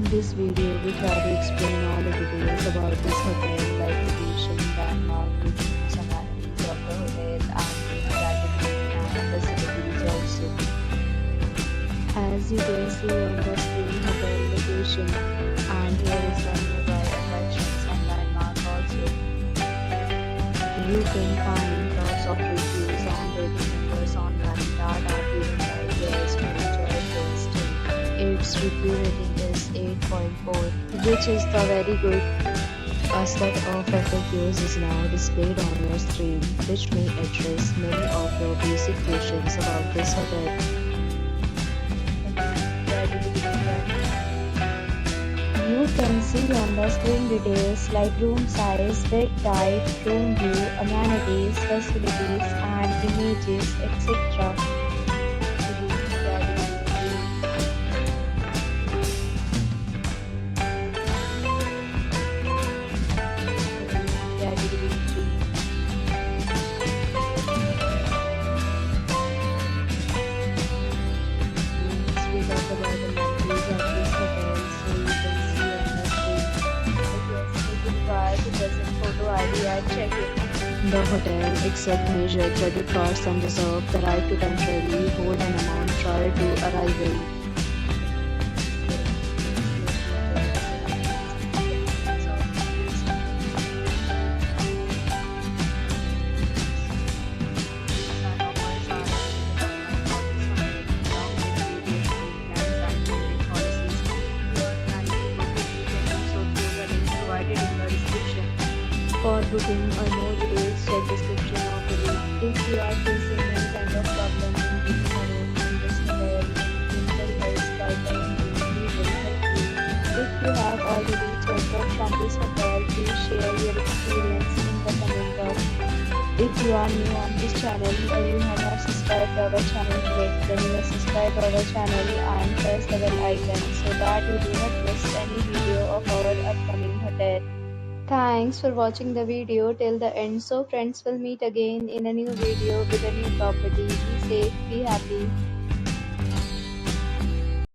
In this video, we try to explain all the details about this hotel, like location, landmark, reviews, amenities of the hotel, and category and facilities also. As you can see on the screen, hotel location, and here is the nearby attractions and landmark also. You can find lots of reviews and rating numbers online that are given by guests to enjoy their stay. Its review rating is 8.4, which is the very good. A set of FAQs is now displayed on your screen, which may address many of your basic questions about this hotel. You can see on the screen details like room size, bed type, room view, amenities, facilities, and images, etc. The hotel accepts major credit cards and reserves the right to temporarily hold an amount prior to arrival. For booking or more details, check description of the link. If you are facing any kind of problem in booking a room in this hotel, mental health guidelines we will help you. If you have already checked out from this hotel, please share your experience in the comment box. If you are new on this channel or you have not subscribed to our channel yet, then you must subscribe to our channel and press the bell icon so that you do not miss any video of our upcoming hotel. Thanks for watching the video till the end. So friends, will meet again in a new video with a new property. Be safe, be happy.